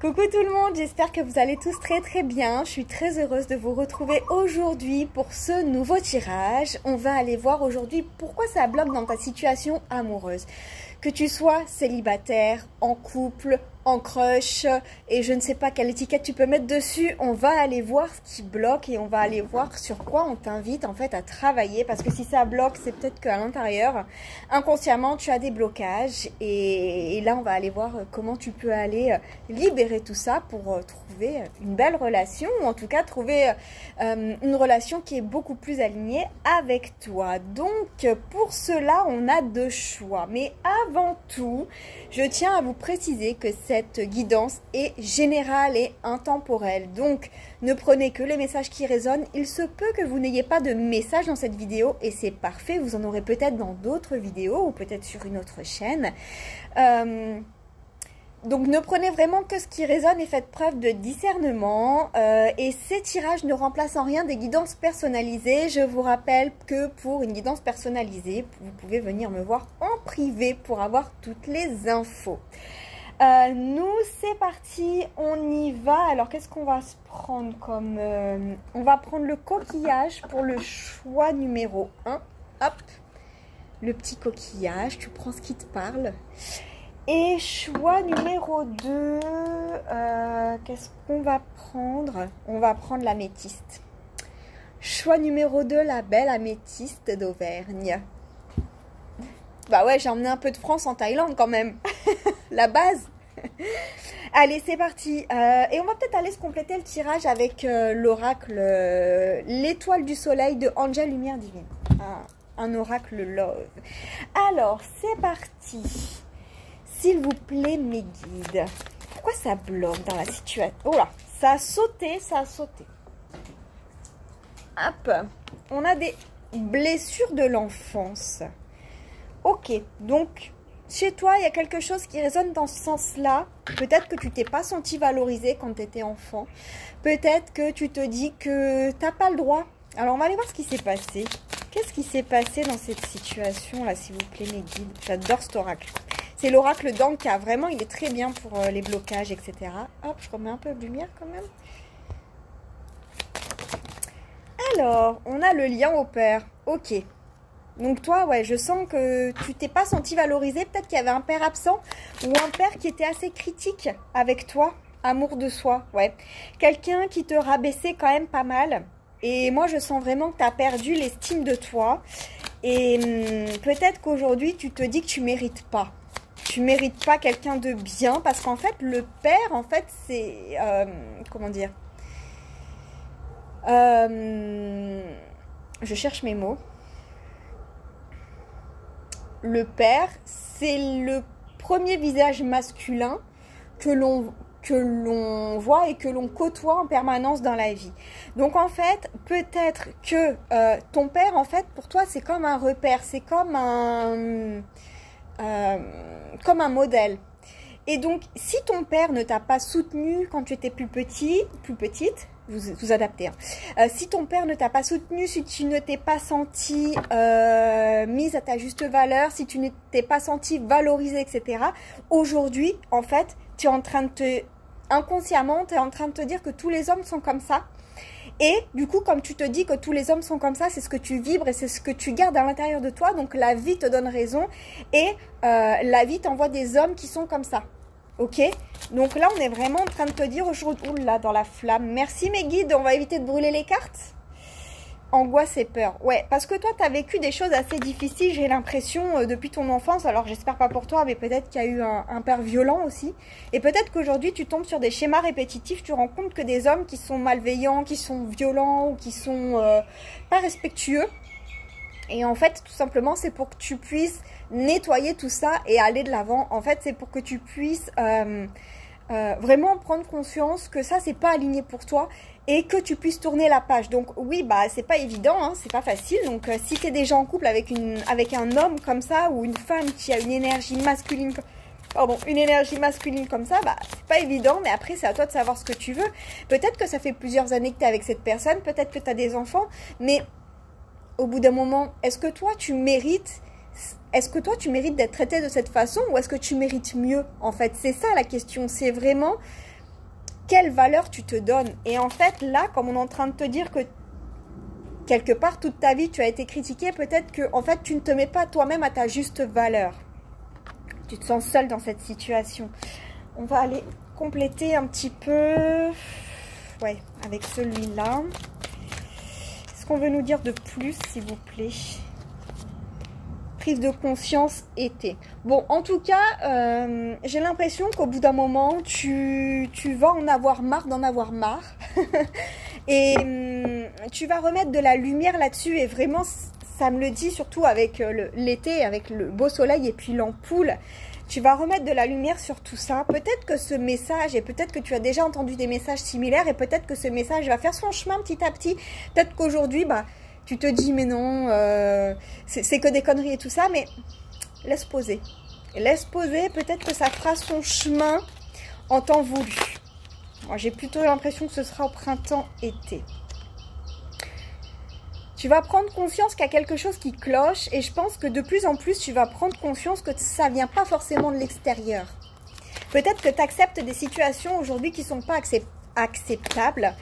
Coucou tout le monde, j'espère que vous allez tous très bien. Je suis très heureuse de vous retrouver aujourd'hui pour ce nouveau tirage. On va aller voir aujourd'hui pourquoi ça bloque dans ta situation amoureuse. Que tu sois célibataire, en couple, en crush et je ne sais pas quelle étiquette tu peux mettre dessus, on va aller voir ce qui bloque et on va aller voir sur quoi on t'invite en fait à travailler, parce que si ça bloque, c'est peut-être qu'à l'intérieur, inconsciemment, tu as des blocages et là on va aller voir comment tu peux aller libérer tout ça pour trouver une belle relation, ou en tout cas trouver une relation qui est beaucoup plus alignée avec toi. Donc pour cela, on a deux choix, mais avant tout, je tiens à vous préciser que cette guidance est générale et intemporelle. Donc, ne prenez que les messages qui résonnent. Il se peut que vous n'ayez pas de message dans cette vidéo et c'est parfait. Vous en aurez peut-être dans d'autres vidéos ou peut-être sur une autre chaîne. Donc, ne prenez vraiment que ce qui résonne et faites preuve de discernement. Et ces tirages ne remplacent en rien des guidances personnalisées. Je vous rappelle que pour une guidance personnalisée, vous pouvez venir me voir en privé pour avoir toutes les infos. Nous, c'est parti, on y va. Alors, qu'est-ce qu'on va se prendre comme... on va prendre le coquillage pour le choix numéro 1. Hop, le petit coquillage, tu prends ce qui te parle. Et choix numéro 2, qu'est-ce qu'on va prendre? On va prendre l'améthyste. Choix numéro 2, la belle améthyste d'Auvergne. Bah ouais, j'ai emmené un peu de France en Thaïlande quand même. La base. Allez, c'est parti. Et on va peut-être aller se compléter le tirage avec l'oracle, l'étoile du soleil de Angel Lumière Divine. Un oracle love. Alors, c'est parti. S'il vous plaît, mes guides. Pourquoi ça bloque dans la situation? Oh là, ça a sauté, ça a sauté. Hop. On a des blessures de l'enfance. Ok, donc chez toi, il y a quelque chose qui résonne dans ce sens-là. Peut-être que tu t'es pas senti valorisé quand tu étais enfant. Peut-être que tu te dis que tu n'as pas le droit. Alors, on va aller voir ce qui s'est passé. Qu'est-ce qui s'est passé dans cette situation-là, s'il vous plaît, mes guides? J'adore cet oracle. C'est l'oracle d'Anka. Vraiment, il est très bien pour les blocages, etc. Hop, je remets un peu de lumière quand même. Alors, on a le lien au père. Ok. Donc toi, ouais, je sens que tu t'es pas senti valorisé. Peut-être qu'il y avait un père absent ou un père qui était assez critique avec toi. Amour de soi, ouais. Quelqu'un qui te rabaissait quand même pas mal. Et moi, je sens vraiment que tu as perdu l'estime de toi. Et peut-être qu'aujourd'hui, tu te dis que tu mérites pas. Tu mérites pas quelqu'un de bien. Parce qu'en fait, le père, en fait, c'est... comment dire? Je cherche mes mots. Le père, c'est le premier visage masculin que l'on voit et que l'on côtoie en permanence dans la vie. Donc en fait, peut-être que ton père, en fait, pour toi, c'est comme un repère, c'est comme un modèle. Et donc, si ton père ne t'a pas soutenu quand tu étais plus petite, vous adaptez. Hein. Si ton père ne t'a pas soutenu, si tu ne t'es pas senti mise à ta juste valeur, si tu ne t'es pas senti valorisée, etc. Aujourd'hui, en fait, tu es en train de inconsciemment, tu es en train de te dire que tous les hommes sont comme ça. Et du coup, comme tu te dis que tous les hommes sont comme ça, c'est ce que tu vibres et c'est ce que tu gardes à l'intérieur de toi. Donc, la vie te donne raison et la vie t'envoie des hommes qui sont comme ça. Ok, donc là, on est vraiment en train de te dire aujourd'hui, oula, dans la flamme. Merci mes guides, on va éviter de brûler les cartes. Angoisse et peur. Ouais, parce que toi, tu as vécu des choses assez difficiles, j'ai l'impression, depuis ton enfance. Alors, j'espère pas pour toi, mais peut-être qu'il y a eu un père violent aussi. Et peut-être qu'aujourd'hui, tu tombes sur des schémas répétitifs. Tu rends compte que des hommes qui sont malveillants, qui sont violents ou qui sont pas respectueux. Et en fait, tout simplement, c'est pour que tu puisses nettoyer tout ça et aller de l'avant. En fait, c'est pour que tu puisses vraiment prendre conscience que ça, c'est pas aligné pour toi et que tu puisses tourner la page. Donc oui, bah c'est pas évident, hein, c'est pas facile. Donc si tu es déjà en couple avec un homme comme ça ou une femme qui a une énergie masculine, comme ça, bah c'est pas évident, mais après c'est à toi de savoir ce que tu veux. Peut-être que ça fait plusieurs années que tu es avec cette personne, peut-être que tu as des enfants, mais au bout d'un moment, est-ce que toi tu mérites d'être traité de cette façon ou est-ce que tu mérites mieux? En fait, c'est ça la question, c'est vraiment quelle valeur tu te donnes. Et en fait, là, comme on est en train de te dire que quelque part, toute ta vie, tu as été critiqué, peut-être que en fait, tu ne te mets pas toi-même à ta juste valeur. Tu te sens seul dans cette situation. On va aller compléter un petit peu, ouais, avec celui-là. Qu'est-ce qu'on veut nous dire de plus, s'il vous plaît? Prise de conscience été. Bon, en tout cas, j'ai l'impression qu'au bout d'un moment, tu vas en avoir marre d'en avoir marre. Et tu vas remettre de la lumière là-dessus. Et vraiment, ça me le dit surtout avec l'été, avec le beau soleil et puis l'ampoule. Tu vas remettre de la lumière sur tout ça. Peut-être que ce message, et peut-être que tu as déjà entendu des messages similaires, et peut-être que ce message va faire son chemin petit à petit. Peut-être qu'aujourd'hui, bah, tu te dis, mais non, c'est que des conneries et tout ça, mais laisse poser. Laisse poser, peut-être que ça fera son chemin en temps voulu. Moi, j'ai plutôt l'impression que ce sera au printemps-été. Tu vas prendre conscience qu'il y a quelque chose qui cloche, et je pense que de plus en plus, tu vas prendre conscience que ça ne vient pas forcément de l'extérieur. Peut-être que tu acceptes des situations aujourd'hui qui ne sont pas acceptables.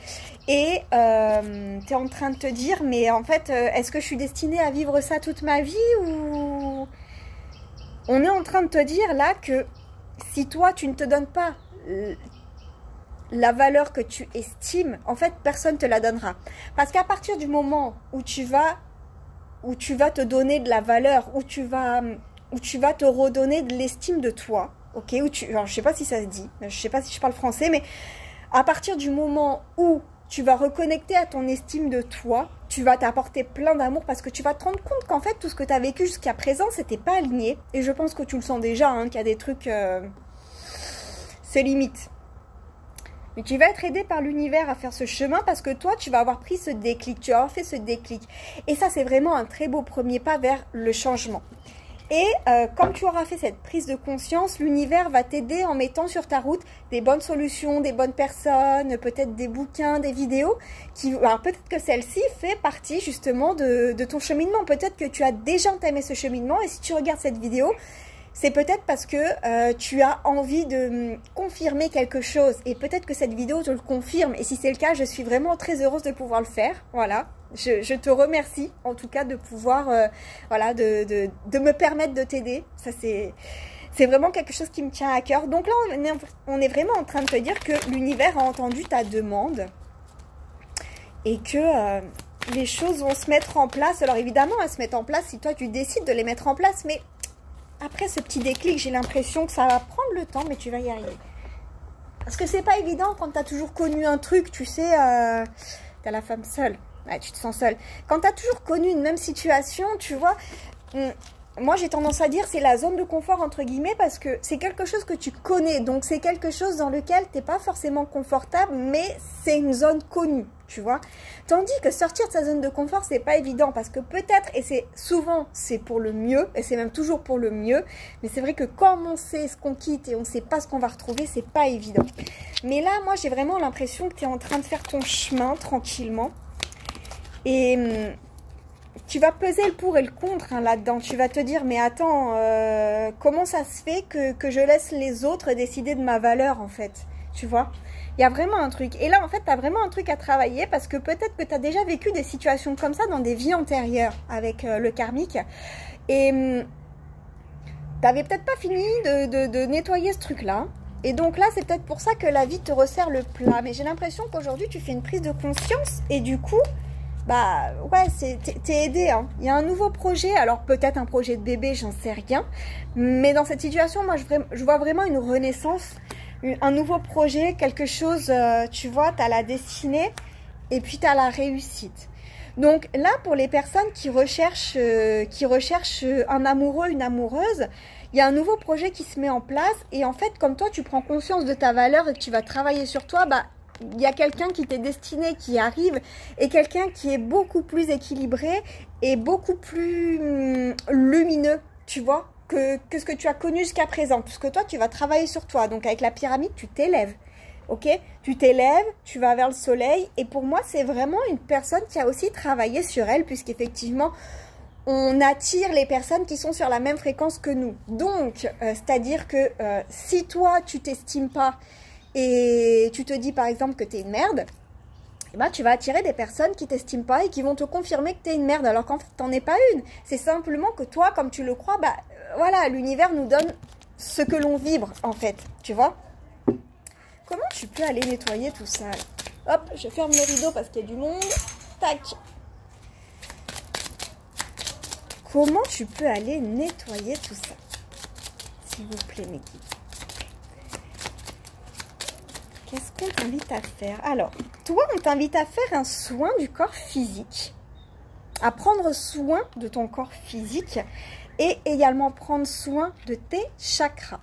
Et tu es en train de te dire, mais en fait, est-ce que je suis destinée à vivre ça toute ma vie ou... On est en train de te dire là que si toi, tu ne te donnes pas la valeur que tu estimes, en fait, personne ne te la donnera. Parce qu'à partir du moment où tu vas te donner de la valeur, où tu vas te redonner de l'estime de toi, ok, alors, je ne sais pas si ça se dit, je ne sais pas si je parle français, mais à partir du moment où tu vas reconnecter à ton estime de toi, tu vas t'apporter plein d'amour parce que tu vas te rendre compte qu'en fait, tout ce que tu as vécu jusqu'à présent, c'était pas aligné. Et je pense que tu le sens déjà, hein, qu'il y a des trucs... c'est limite. Mais tu vas être aidé par l'univers à faire ce chemin parce que toi, tu vas avoir pris ce déclic, tu vas avoir fait ce déclic. Et ça, c'est vraiment un très beau premier pas vers le changement. Et comme tu auras fait cette prise de conscience, l'univers va t'aider en mettant sur ta route des bonnes solutions, des bonnes personnes, peut-être des bouquins, des vidéos. Alors peut-être que celle-ci fait partie justement de ton cheminement. Peut-être que tu as déjà entamé ce cheminement et si tu regardes cette vidéo, c'est peut-être parce que tu as envie de confirmer quelque chose. Et peut-être que cette vidéo te le confirme. Et si c'est le cas, je suis vraiment très heureuse de pouvoir le faire. Voilà. Je te remercie en tout cas de pouvoir, voilà, de me permettre de t'aider. Ça, c'est vraiment quelque chose qui me tient à cœur. Donc là, on est vraiment en train de te dire que l'univers a entendu ta demande et que les choses vont se mettre en place. Alors évidemment, elles se mettent en place si toi, tu décides de les mettre en place. Mais après ce petit déclic, j'ai l'impression que ça va prendre le temps, mais tu vas y arriver. Parce que c'est pas évident quand tu as toujours connu un truc, tu sais, tu as la femme seule. Ouais, tu te sens seule. Quand tu as toujours connu une même situation, tu vois, moi j'ai tendance à dire c'est la zone de confort entre guillemets parce que c'est quelque chose que tu connais. Donc c'est quelque chose dans lequel tu n'es pas forcément confortable, mais c'est une zone connue, tu vois. Tandis que sortir de sa zone de confort, c'est pas évident parce que peut-être, et c'est souvent c'est pour le mieux, et c'est même toujours pour le mieux, mais c'est vrai que comme on sait ce qu'on quitte et on ne sait pas ce qu'on va retrouver, c'est pas évident. Mais là, moi j'ai vraiment l'impression que tu es en train de faire ton chemin tranquillement. Et tu vas peser le pour et le contre hein, là-dedans. Tu vas te dire, mais attends, comment ça se fait que je laisse les autres décider de ma valeur, en fait? Tu vois? Il y a vraiment un truc. Et là, en fait, tu as vraiment un truc à travailler parce que peut-être que tu as déjà vécu des situations comme ça dans des vies antérieures avec le karmique. Et tu n'avais peut-être pas fini de nettoyer ce truc-là. Et donc là, c'est peut-être pour ça que la vie te resserre le plat. Mais j'ai l'impression qu'aujourd'hui, tu fais une prise de conscience et du coup... Bah ouais, t'es aidé, hein. Il y a un nouveau projet, alors peut-être un projet de bébé, j'en sais rien. Mais dans cette situation, moi je vois vraiment une renaissance, un nouveau projet, quelque chose, tu vois, t'as la destinée et puis t'as la réussite. Donc là, pour les personnes qui recherchent un amoureux, une amoureuse, il y a un nouveau projet qui se met en place. Et en fait, comme toi, tu prends conscience de ta valeur et que tu vas travailler sur toi, bah il y a quelqu'un qui t'est destiné, qui arrive, et quelqu'un qui est beaucoup plus équilibré et beaucoup plus lumineux, tu vois, que ce que tu as connu jusqu'à présent. Puisque toi, tu vas travailler sur toi. Donc, avec la pyramide, tu t'élèves. Ok? Tu t'élèves, tu vas vers le soleil. Et pour moi, c'est vraiment une personne qui a aussi travaillé sur elle, puisqu'effectivement, on attire les personnes qui sont sur la même fréquence que nous. Donc, c'est-à-dire que si toi, tu t'estimes pas, et tu te dis par exemple que tu es une merde, eh ben, tu vas attirer des personnes qui t'estiment pas et qui vont te confirmer que tu es une merde, alors qu'en fait, t'en es pas une. C'est simplement que toi, comme tu le crois, bah voilà, l'univers nous donne ce que l'on vibre, en fait, tu vois. Comment tu peux aller nettoyer tout ça? Hop, je ferme le rideau parce qu'il y a du monde. Tac. Comment tu peux aller nettoyer tout ça? S'il vous plaît, mes guides. Qu'est-ce qu'on t'invite à faire? Alors, toi, on t'invite à faire un soin du corps physique, à prendre soin de ton corps physique et également prendre soin de tes chakras.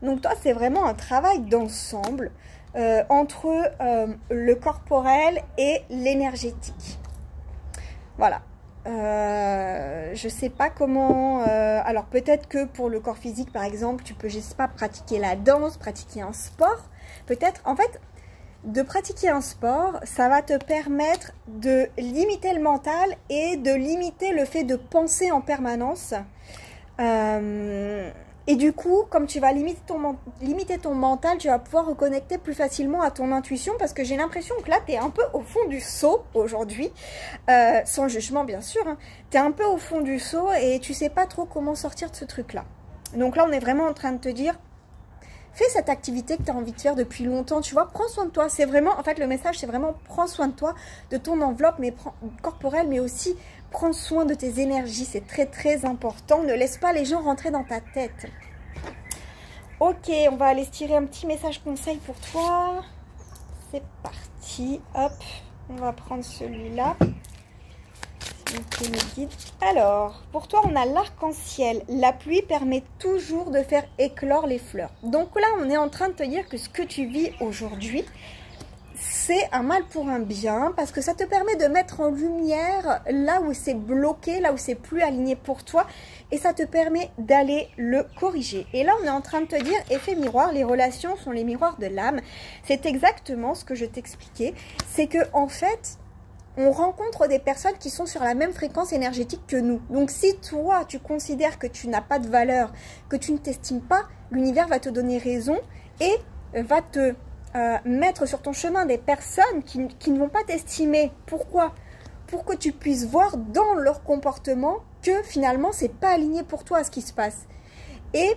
Donc toi, c'est vraiment un travail d'ensemble entre le corporel et l'énergétique. Voilà. Je sais pas comment... alors peut-être que pour le corps physique, par exemple, tu peux, je sais pas, pratiquer la danse, pratiquer un sport. Peut-être, en fait, de pratiquer un sport, ça va te permettre de limiter le mental et de limiter le fait de penser en permanence. Et du coup, comme tu vas limiter ton mental, tu vas pouvoir reconnecter plus facilement à ton intuition, parce que j'ai l'impression que là, tu es un peu au fond du seau aujourd'hui, sans jugement bien sûr, hein. Tu es un peu au fond du seau et tu sais pas trop comment sortir de ce truc-là. Donc là, on est vraiment en train de te dire, fais cette activité que tu as envie de faire depuis longtemps, tu vois, prends soin de toi. C'est vraiment, en fait, le message, c'est vraiment prends soin de toi, de ton enveloppe corporelle, mais aussi prends soin de tes énergies. C'est très, très important. Ne laisse pas les gens rentrer dans ta tête. Ok, on va aller se tirer un petit message conseil pour toi. C'est parti. Hop, on va prendre celui-là. Alors, pour toi, on a l'arc-en-ciel. La pluie permet toujours de faire éclore les fleurs. Donc là, on est en train de te dire que ce que tu vis aujourd'hui, c'est un mal pour un bien, parce que ça te permet de mettre en lumière là où c'est bloqué, là où c'est plus aligné pour toi, et ça te permet d'aller le corriger. Et là, on est en train de te dire, effet miroir, les relations sont les miroirs de l'âme. C'est exactement ce que je t'expliquais. C'est que en fait, on rencontre des personnes qui sont sur la même fréquence énergétique que nous. Donc si toi, tu considères que tu n'as pas de valeur, que tu ne t'estimes pas, l'univers va te donner raison et va te mettre sur ton chemin des personnes qui ne vont pas t'estimer. Pourquoi? Pour que tu puisses voir dans leur comportement que finalement, c'est pas aligné pour toi ce qui se passe. Et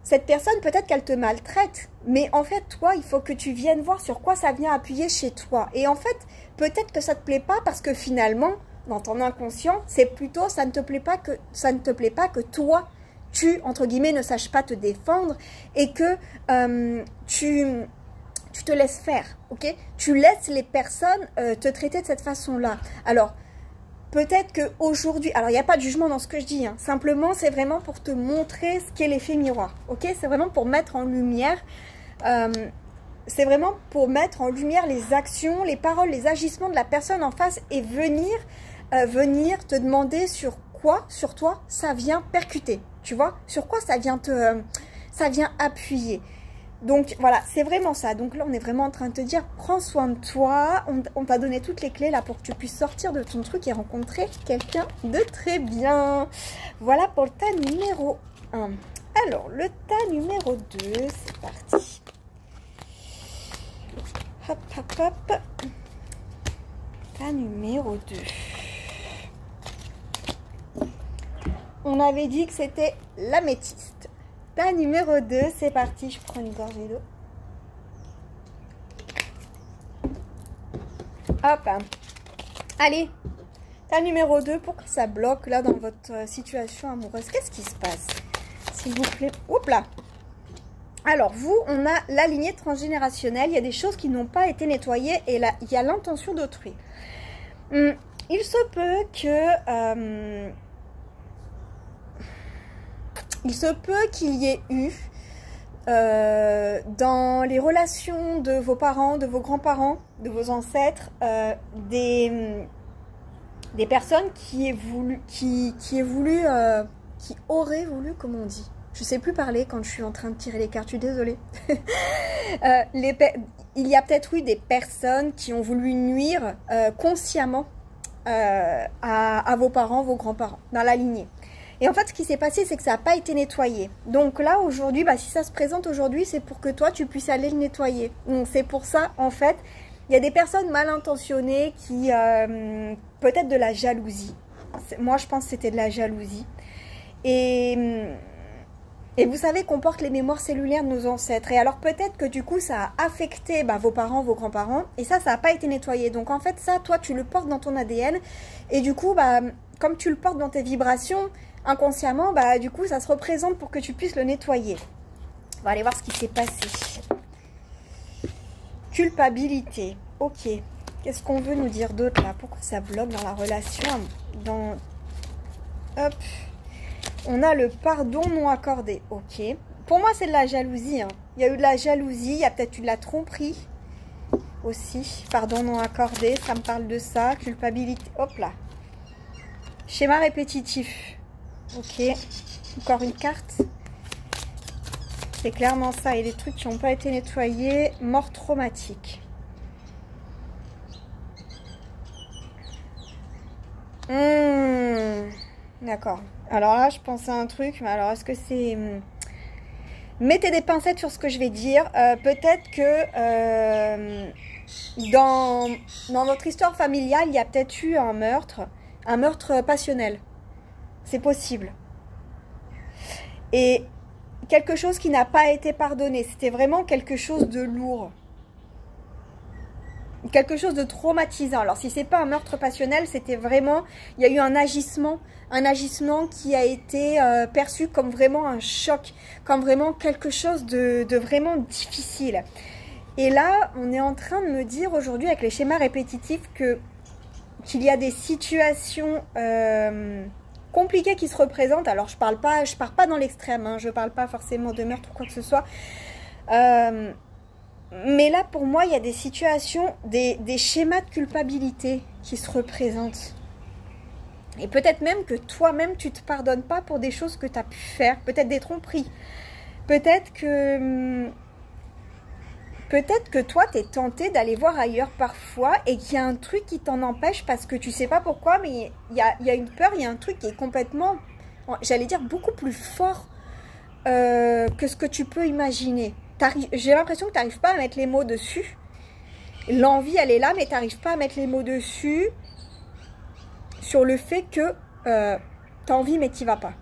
cette personne, peut-être qu'elle te maltraite, mais en fait, toi, il faut que tu viennes voir sur quoi ça vient appuyer chez toi. Et en fait, peut-être que ça ne te plaît pas parce que finalement, dans ton inconscient, c'est plutôt ça ne te plaît pas que toi, tu, entre guillemets, ne saches pas te défendre et que tu te laisses faire, ok? Tu laisses les personnes te traiter de cette façon-là. Alors, peut-être qu'aujourd'hui, alors il n'y a pas de jugement dans ce que je dis, hein, simplement c'est vraiment pour te montrer ce qu'est l'effet miroir, ok? C'est vraiment pour mettre en lumière, c'est vraiment pour mettre en lumière les actions, les paroles, les agissements de la personne en face et venir te demander sur quoi, sur toi, ça vient percuter, tu vois? Sur quoi ça vient appuyer. Donc voilà, c'est vraiment ça. Donc là, on est vraiment en train de te dire, prends soin de toi. On t'a donné toutes les clés là pour que tu puisses sortir de ton truc et rencontrer quelqu'un de très bien. Voilà pour le tas numéro 1. Alors, le tas numéro 2, c'est parti. Hop, hop, hop. Tas numéro 2. On avait dit que c'était l'améthyste. Tas numéro 2, c'est parti, je prends une gorgée d'eau. Hop. Allez, tas numéro 2, pourquoi ça bloque là dans votre situation amoureuse? Qu'est-ce qui se passe? S'il vous plaît. Oups là. Alors vous, on a la lignée transgénérationnelle, il y a des choses qui n'ont pas été nettoyées et là, il y a l'intention d'autrui. Il se peut que... il se peut qu'il y ait eu, dans les relations de vos parents, de vos grands-parents, de vos ancêtres, des personnes qui auraient voulu, comment on dit? Je ne sais plus parler quand je suis en train de tirer les cartes, je suis désolée. Il y a peut-être eu des personnes qui ont voulu nuire consciemment à vos parents, vos grands-parents, dans la lignée. Et en fait, ce qui s'est passé, c'est que ça n'a pas été nettoyé. Donc là, aujourd'hui, si ça se présente aujourd'hui, c'est pour que toi, tu puisses aller le nettoyer. Donc c'est pour ça, en fait, il y a des personnes mal intentionnées qui... peut-être de la jalousie. Moi, je pense que c'était de la jalousie. Et vous savez qu'on porte les mémoires cellulaires de nos ancêtres. Et alors peut-être que du coup, ça a affecté vos parents, vos grands-parents. Et ça n'a pas été nettoyé. Donc en fait, ça, toi, tu le portes dans ton ADN. Et du coup, comme tu le portes dans tes vibrations, inconsciemment, du coup, ça se représente pour que tu puisses le nettoyer. On va aller voir ce qui s'est passé. Culpabilité. Ok. Qu'est-ce qu'on veut nous dire d'autre là? Pourquoi ça bloque dans la relation? Hop. On a le pardon non accordé. Ok. Pour moi, c'est de la jalousie. Il y a eu de la jalousie. Il y a peut-être eu de la tromperie aussi. Pardon non accordé. Ça me parle de ça. Culpabilité. Hop là. Schéma répétitif. Ok. Encore une carte. C'est clairement ça. Et des trucs qui n'ont pas été nettoyés. Mort traumatique. D'accord. Alors là, je pense à un truc, mais alors est-ce que c'est... Mettez des pincettes sur ce que je vais dire. Peut-être que dans votre histoire familiale, il y a peut-être eu un meurtre passionnel. C'est possible. Et quelque chose qui n'a pas été pardonné. C'était vraiment quelque chose de lourd. Quelque chose de traumatisant. Alors si c'est pas un meurtre passionnel, c'était vraiment, il y a eu un agissement qui a été perçu comme vraiment un choc, comme vraiment quelque chose de vraiment difficile. Et là, on est en train de me dire aujourd'hui avec les schémas répétitifs qu'il y a des situations compliquées qui se représentent. Alors je pars pas dans l'extrême, je parle pas forcément de meurtre ou quoi que ce soit. Mais là, pour moi, il y a des situations, des schémas de culpabilité qui se représentent. Et peut-être même que toi-même, tu ne te pardonnes pas pour des choses que tu as pu faire. Peut-être des tromperies. Peut-être que toi, tu es tenté d'aller voir ailleurs parfois et qu'il y a un truc qui t'en empêche parce que tu sais pas pourquoi, mais il y a une peur, il y a un truc qui est complètement, j'allais dire, beaucoup plus fort que ce que tu peux imaginer. J'ai l'impression que tu n'arrives pas à mettre les mots dessus. L'envie, elle est là, mais tu n'arrives pas à mettre les mots dessus sur le fait que tu as envie, mais tu n'y vas pas.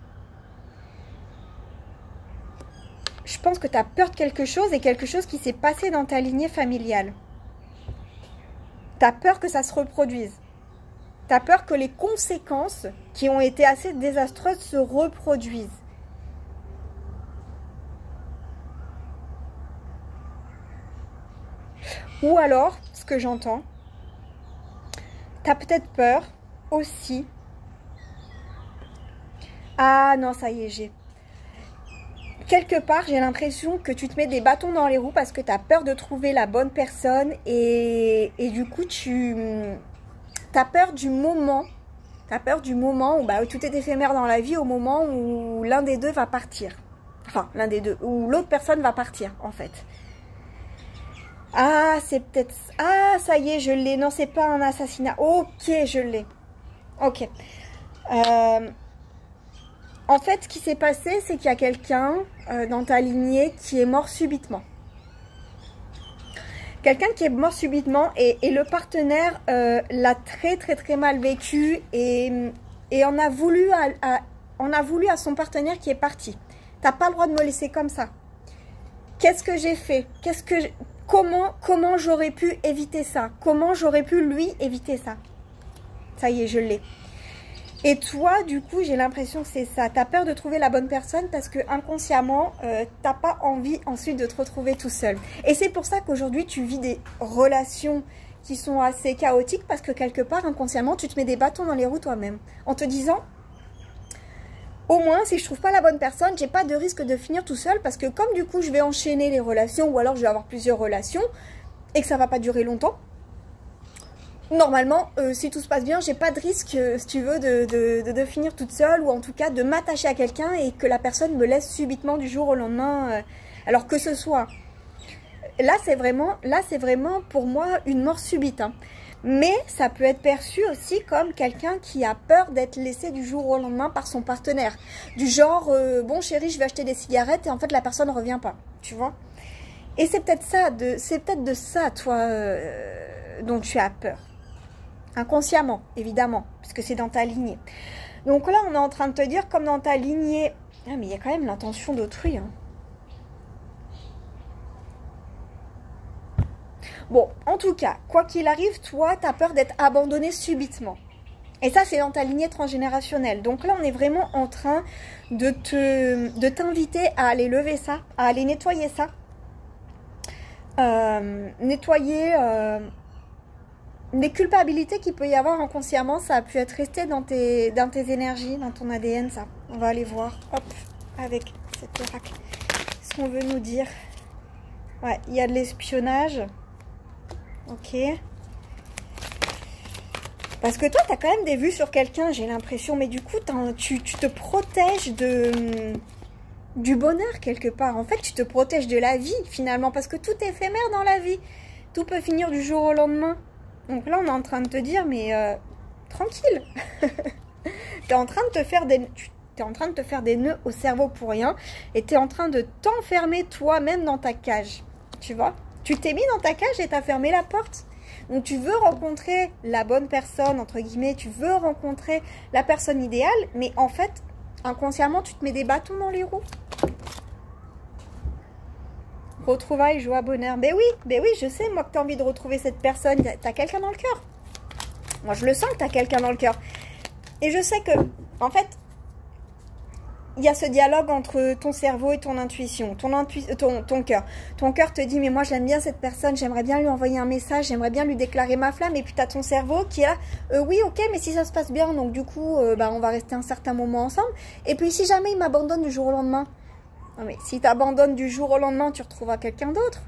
Je pense que tu as peur de quelque chose et quelque chose qui s'est passé dans ta lignée familiale. Tu as peur que ça se reproduise. Tu as peur que les conséquences qui ont été assez désastreuses se reproduisent. Ou alors, ce que j'entends, tu as peut-être peur aussi. Ah non, ça y est, j'ai... Quelque part, j'ai l'impression que tu te mets des bâtons dans les roues parce que tu as peur de trouver la bonne personne et du coup, tu as peur du moment. Tu as peur du moment où tout est éphémère dans la vie, au moment où l'un des deux va partir. Enfin, l'un des deux, où l'autre personne va partir, en fait. Ah, c'est peut-être... Ah, ça y est, je l'ai. Non, c'est pas un assassinat. Ok, je l'ai. Ok. En fait, ce qui s'est passé, c'est qu'il y a quelqu'un dans ta lignée qui est mort subitement. Quelqu'un qui est mort subitement et le partenaire l'a très, très, très mal vécu et on a voulu à son partenaire qui est parti. T'as pas le droit de me laisser comme ça. Qu'est-ce que j'ai fait? Comment j'aurais pu éviter ça? Comment j'aurais pu lui éviter ça? Ça y est, je l'ai. Et toi, du coup, j'ai l'impression que c'est ça. Tu as peur de trouver la bonne personne parce que inconsciemment, t'as pas envie ensuite de te retrouver tout seul. Et c'est pour ça qu'aujourd'hui, tu vis des relations qui sont assez chaotiques parce que quelque part, inconsciemment, tu te mets des bâtons dans les roues toi-même. En te disant, au moins, si je trouve pas la bonne personne, j'ai pas de risque de finir tout seul parce que comme du coup, je vais enchaîner les relations ou alors je vais avoir plusieurs relations et que ça va pas durer longtemps, normalement, si tout se passe bien, j'ai pas de risque, si tu veux, de finir toute seule ou en tout cas de m'attacher à quelqu'un et que la personne me laisse subitement du jour au lendemain. Alors que ce soit... Là, c'est vraiment pour moi une mort subite. Hein. Mais ça peut être perçu aussi comme quelqu'un qui a peur d'être laissé du jour au lendemain par son partenaire. Du genre, bon chérie, je vais acheter des cigarettes et en fait la personne ne revient pas, tu vois. Et c'est peut-être ça, de ça, toi, dont tu as peur. Inconsciemment, évidemment, puisque c'est dans ta lignée. Donc là, on est en train de te dire, comme dans ta lignée... Ah, mais il y a quand même l'intention d'autrui, hein. Bon, en tout cas, quoi qu'il arrive, toi, tu as peur d'être abandonné subitement. Et ça, c'est dans ta lignée transgénérationnelle. Donc là, on est vraiment en train de t'inviter à aller lever ça, à aller nettoyer ça. Nettoyer les culpabilités qu'il peut y avoir inconsciemment. Ça a pu être resté dans tes énergies, dans ton ADN, ça. On va aller voir, hop, avec cet oracle. Ce qu'on veut nous dire. Ouais, il y a de l'espionnage. Ok. Parce que toi, tu as quand même des vues sur quelqu'un, j'ai l'impression. Mais du coup, tu te protèges du bonheur quelque part. En fait, tu te protèges de la vie finalement. Parce que tout est éphémère dans la vie. Tout peut finir du jour au lendemain. Donc là, on est en train de te dire, mais tranquille. T'es en train de te faire des nœuds au cerveau pour rien. Et tu es en train de t'enfermer toi-même dans ta cage. Tu vois ? Tu t'es mis dans ta cage et tu as fermé la porte. Donc tu veux rencontrer la bonne personne, entre guillemets, tu veux rencontrer la personne idéale, mais en fait, inconsciemment, tu te mets des bâtons dans les roues. Retrouvailles, joie, bonheur. Ben oui, je sais, moi, que tu as envie de retrouver cette personne. Tu as quelqu'un dans le cœur. Moi, je le sens que tu as quelqu'un dans le cœur. Et je sais que, en fait, il y a ce dialogue entre ton cerveau et ton intuition, ton cœur. Ton cœur te dit, mais moi j'aime bien cette personne, j'aimerais bien lui envoyer un message, j'aimerais bien lui déclarer ma flamme. Et puis tu as ton cerveau qui est là, oui ok, mais si ça se passe bien, donc du coup, on va rester un certain moment ensemble. Et puis si jamais il m'abandonne du jour au lendemain, non mais si tu abandonnes du jour au lendemain, tu retrouveras quelqu'un d'autre.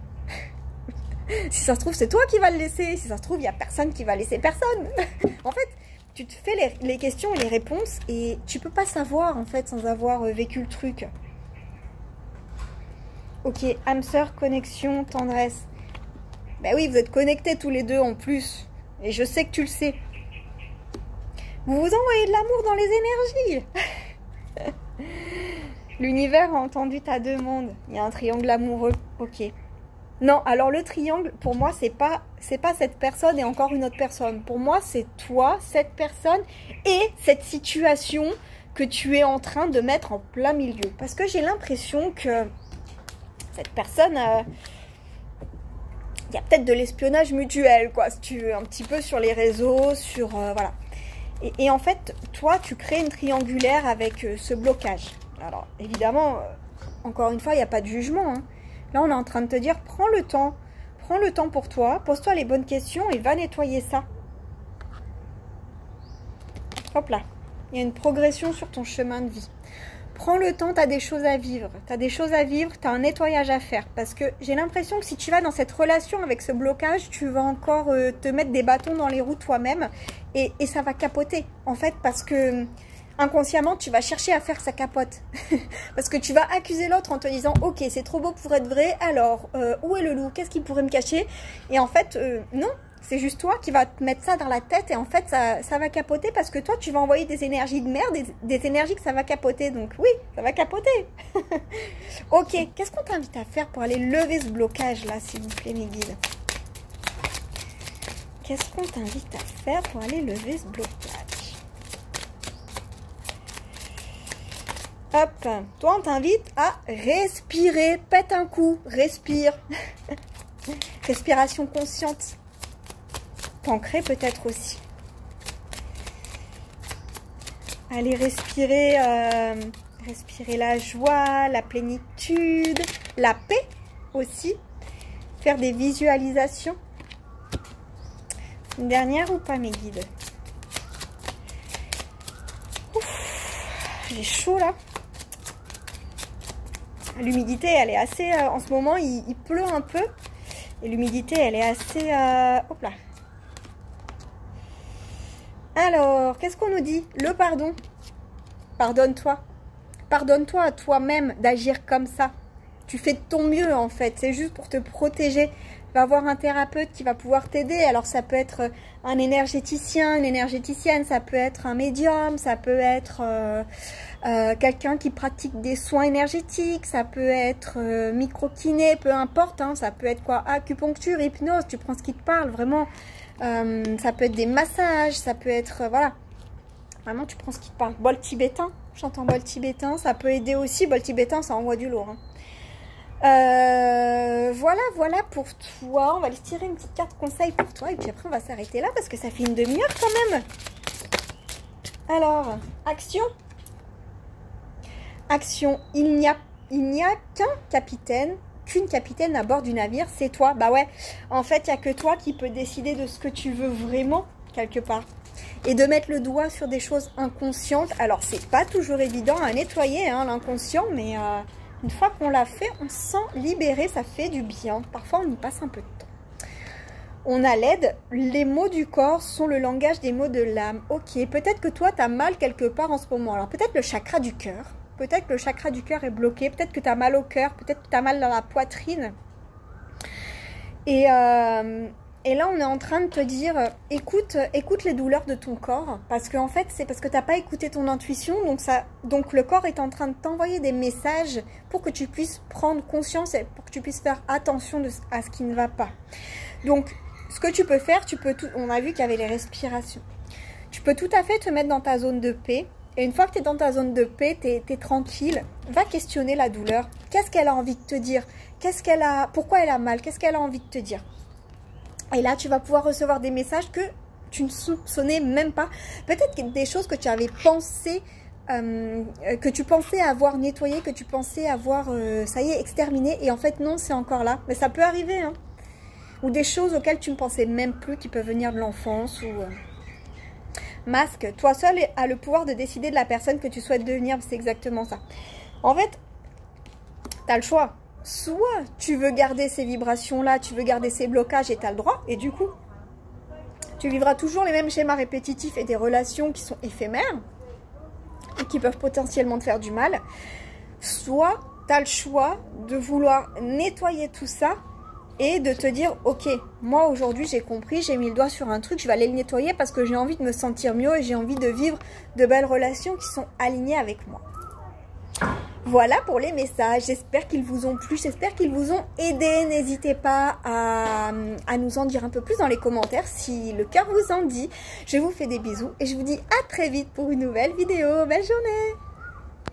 Si ça se trouve, c'est toi qui vas le laisser. Si ça se trouve, il n'y a personne qui va laisser personne. En fait, tu te fais les questions et les réponses et tu peux pas savoir en fait sans avoir vécu le truc. Ok, âme sœur, connexion, tendresse. Ben oui, vous êtes connectés tous les deux en plus. Et je sais que tu le sais. Vous vous envoyez de l'amour dans les énergies. L'univers a entendu ta demande. Il y a un triangle amoureux. Ok. Non, alors le triangle, pour moi, c'est pas cette personne et encore une autre personne. Pour moi, c'est toi, cette personne et cette situation que tu es en train de mettre en plein milieu. Parce que j'ai l'impression que cette personne, il y a peut-être de l'espionnage mutuel, quoi, si tu veux, un petit peu sur les réseaux, sur... voilà. Et en fait, toi, tu crées une triangulaire avec ce blocage. Alors, évidemment, encore une fois, il n'y a pas de jugement, hein. Là, on est en train de te dire, prends le temps pour toi, pose-toi les bonnes questions et va nettoyer ça. Hop là, il y a une progression sur ton chemin de vie. Prends le temps, tu as des choses à vivre. Tu as des choses à vivre, tu as un nettoyage à faire. Parce que j'ai l'impression que si tu vas dans cette relation avec ce blocage, tu vas encore te mettre des bâtons dans les roues toi-même et ça va capoter. En fait, parce que... inconsciemment, tu vas chercher à faire que ça capote. Parce que tu vas accuser l'autre en te disant « Ok, c'est trop beau pour être vrai, alors où est le loup? Qu'est-ce qu'il pourrait me cacher ?» Et en fait, non, c'est juste toi qui vas te mettre ça dans la tête et en fait, ça va capoter parce que toi, tu vas envoyer des énergies de merde, des énergies que ça va capoter. Donc oui, ça va capoter. Ok, qu'est-ce qu'on t'invite à faire pour aller lever ce blocage-là, s'il vous plaît, mes guides? Qu'est-ce qu'on t'invite à faire pour aller lever ce blocage? Hop, toi on t'invite à respirer, pète un coup, respire. Respiration consciente. T'ancrer peut-être aussi. Allez respirer, respirer la joie, la plénitude, la paix aussi. Faire des visualisations. Une dernière ou pas mes guides? J'ai chaud là. L'humidité, elle est assez... en ce moment, il pleut un peu. Et l'humidité, elle est assez... hop là. Alors, qu'est-ce qu'on nous dit? Le pardon. Pardonne-toi. Pardonne-toi à toi-même d'agir comme ça. Tu fais de ton mieux, en fait. C'est juste pour te protéger. va voir un thérapeute qui va pouvoir t'aider. Alors ça peut être un énergéticien, une énergéticienne, ça peut être un médium, ça peut être quelqu'un qui pratique des soins énergétiques, ça peut être micro-kiné, peu importe, hein, ça peut être quoi, acupuncture, hypnose, tu prends ce qui te parle, vraiment. Ça peut être des massages, ça peut être, voilà, vraiment tu prends ce qui te parle. Bol tibétain, j'entends bol tibétain, ça peut aider aussi, bol tibétain ça envoie du lourd, hein. Voilà pour toi. On va aller tirer une petite carte conseil pour toi. Et puis après, on va s'arrêter là parce que ça fait une demi-heure quand même. Alors, action. Action. Il n'y a qu'un capitaine, qu'une capitaine à bord du navire. C'est toi. Bah ouais. En fait, il n'y a que toi qui peux décider de ce que tu veux vraiment, quelque part. Et de mettre le doigt sur des choses inconscientes. Alors, c'est pas toujours évident à nettoyer, hein, l'inconscient, mais... une fois qu'on l'a fait, on se sent libéré, ça fait du bien. Parfois, on y passe un peu de temps. On a l'aide. Les mots du corps sont le langage des mots de l'âme. Ok, peut-être que toi, tu as mal quelque part en ce moment. Alors, peut-être le chakra du cœur. Peut-être que le chakra du cœur est bloqué. Peut-être que tu as mal au cœur. Peut-être que tu as mal dans la poitrine. Et là, on est en train de te dire, écoute les douleurs de ton corps. Parce qu'en fait, c'est parce que tu n'as pas écouté ton intuition. Donc, le corps est en train de t'envoyer des messages pour que tu puisses prendre conscience et pour que tu puisses faire attention à ce qui ne va pas. Donc, ce que tu peux faire, on a vu qu'il y avait les respirations. Tu peux tout à fait te mettre dans ta zone de paix. Et une fois que tu es dans ta zone de paix, tu es tranquille, va questionner la douleur. Qu'est-ce qu'elle a envie de te dire? Pourquoi elle a mal? Qu'est-ce qu'elle a envie de te dire? Et là, tu vas pouvoir recevoir des messages que tu ne soupçonnais même pas. Peut-être des choses que tu avais pensé, que tu pensais avoir nettoyé, que tu pensais avoir, ça y est, exterminé. Et en fait, non, c'est encore là. Mais ça peut arriver, hein. Ou des choses auxquelles tu ne pensais même plus, qui peuvent venir de l'enfance. Ou Masque, toi seul as le pouvoir de décider de la personne que tu souhaites devenir. C'est exactement ça. En fait, tu as le choix. Soit tu veux garder ces vibrations-là, tu veux garder ces blocages et tu as le droit. Et du coup, tu vivras toujours les mêmes schémas répétitifs et des relations qui sont éphémères et qui peuvent potentiellement te faire du mal. Soit tu as le choix de vouloir nettoyer tout ça et de te dire, ok, moi aujourd'hui j'ai compris, j'ai mis le doigt sur un truc, je vais aller le nettoyer parce que j'ai envie de me sentir mieux et j'ai envie de vivre de belles relations qui sont alignées avec moi. Voilà pour les messages, j'espère qu'ils vous ont plu, j'espère qu'ils vous ont aidé. N'hésitez pas à nous en dire un peu plus dans les commentaires si le cœur vous en dit. Je vous fais des bisous et je vous dis à très vite pour une nouvelle vidéo. Belle journée!